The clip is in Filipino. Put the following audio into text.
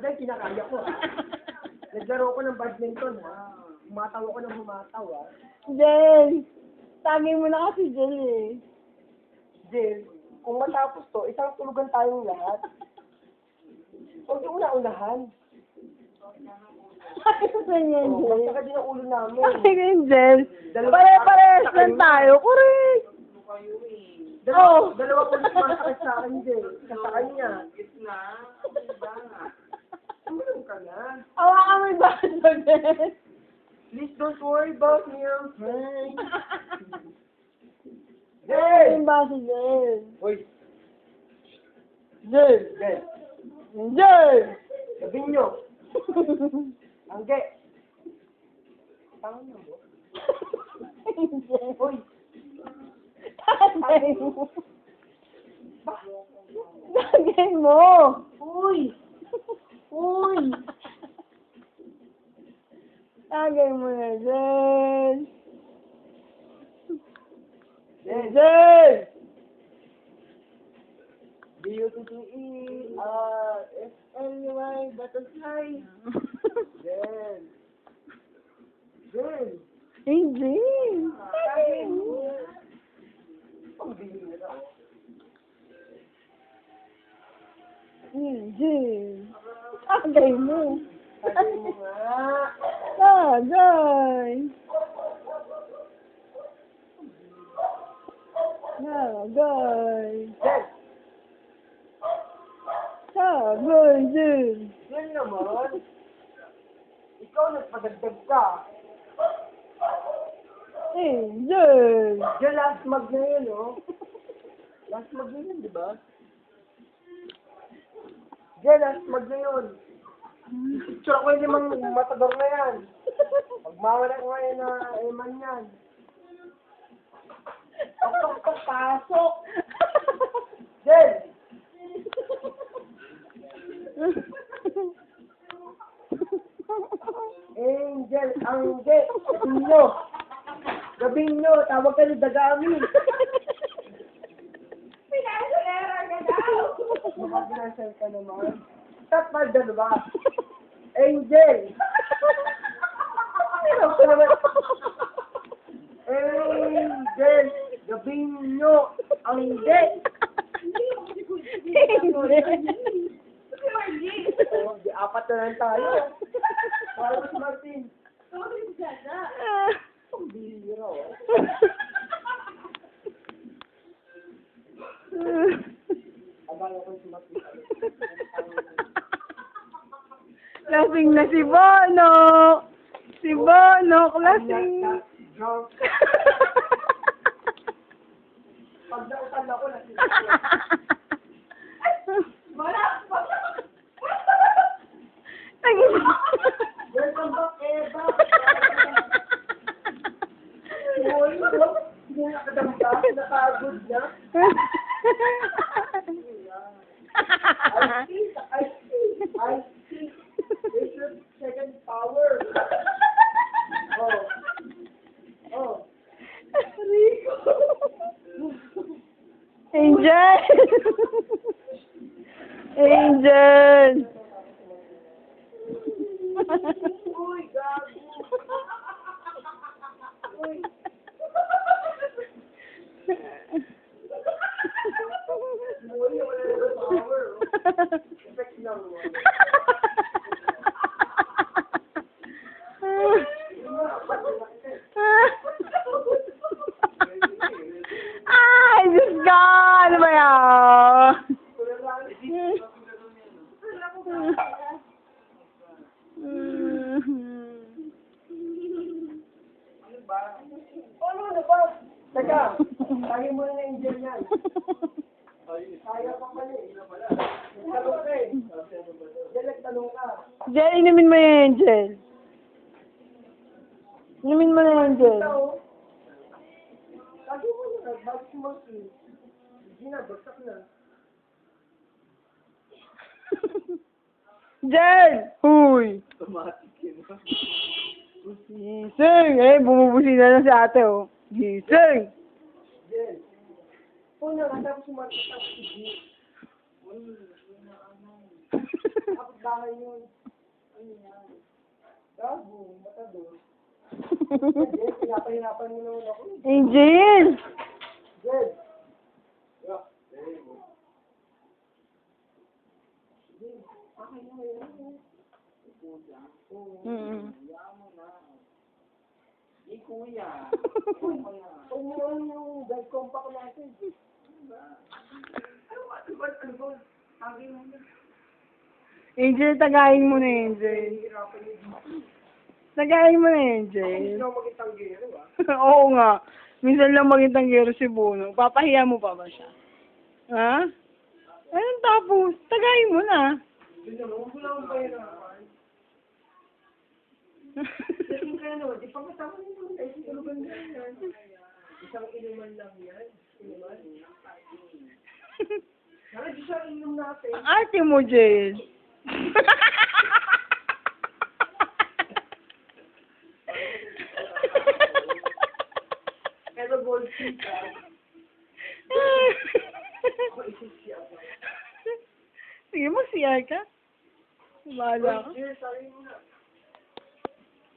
dyan, kinakaya ko. Naglaro ko ng badminton, ha? Humataw ako ng humataw, ha? Jel, tagay mo na kasi Jel eh. Jill, kung matapos to, isang tulugan tayong lahat. Huwag yung una-unahan. Ayaw na yan, Oh, Jel. magsaka din ang ulo namin. Ayaw yan, Jel. Dalawa- Pare-parehas lang tayo. Correct. Dalawa ko na sumasakit sa akin, Jill. Isa sa kanya. Tumulong ka na. Hawakan mo yung baso, Jel. Please don't worry about me, I'm fine. Hawakan Jill! yung baso, Jel. Uy, Jel. Jill. Jel. Sabihin nyo. Angge. Tangan mo. Jel. Uy, Tagay mo. Tagay mo. uy. Uy. Tagay mo na, Jel. Jill. Jel. B-U-T-T-E-R-S-L-Y butterfly. Jill. Jill. Hey, Jel. Tagay mo. Ang bihira. Jel. Tagay mo. Sabi mo nga. Tagay. Tagay. Jill. Tagay, Jel. Jill naman. Ikaw nagpadagdag ka. Hey, Jel. Jill, last mag na yun, oh. Last mag na yun, di ba? Jill, last mag na yun. Picture ko yung limang matador na yan. Pagmawala ko ngayon na eman yan. Pasok! Jill! Angel, Angge, gabing nyo, tawag ka ni Dagami. Pinasalera ka daw! Makapinasal ka naman. Stop pa dyan ba? Angel! Ano ka naman? Angel, gabing nyo, Angge. Oh, di apat na lang tayo. Para mas Martin. Ang bihira, oh. Abang ako si Martin. Lasing na si Bono! Si Bono, lasing! Drunk. Pag nautan ako, lasing. Welcome back, Eva. Hoy, hindi na nakadamta. Nakagod na. I see. There's your second power. Oh. Angel! Angel! Uy, gago. Uy. Uy, wala na yung power. Effect lang. Ay, Diyos ka! Ano ba yan? Ano na ba? Teka, tayo muna na Angel yan. Kaya pa pala eh. Nagtanong ka eh. Diyan nagtanong ka. Jel, inumin mo yung Angel. Inumin mo na yung Angel. Ikaw, sabi mo na, bakit si Monkey? Hindi na, bagsak na. Jel! Huy! Gising! Eh, bumubusi na lang si ate, oh. Gising! Jen. Oo na, tapos sumatak si G. Tapos kapitbahay yun. Ano yan? Gago, matado. Jed, pinapahirapan mo naman ako. Angel! Jed! Yeah. Jed, akin na yun. Mm. Di kuya. Huwag mo naman yung bed compact natin. Ano ba? Sabi mo na. Angel, tagayin mo na, Angel. Hihirapan yun. Tagayin mo na, Hindi Angel. ako maging gero, ah. Oo nga. Minsan lang maging tanggero si Bono. Papahiya mo pa ba siya? Ha? Anong tapos? Tagayin mo na. Hindi naman, huwag mo lang ang pahirapan. Lasing ka na, di pa kasama nyo. Ay, ano ba yan? Isang inuman lang yan. Inuman. Sana di siya inom natin. Ate mo, Jel. Pero gold seat, ah. Ako isip siya. Sige, mag-CR ka. Bahala ka. Gold seat, sabi mo na.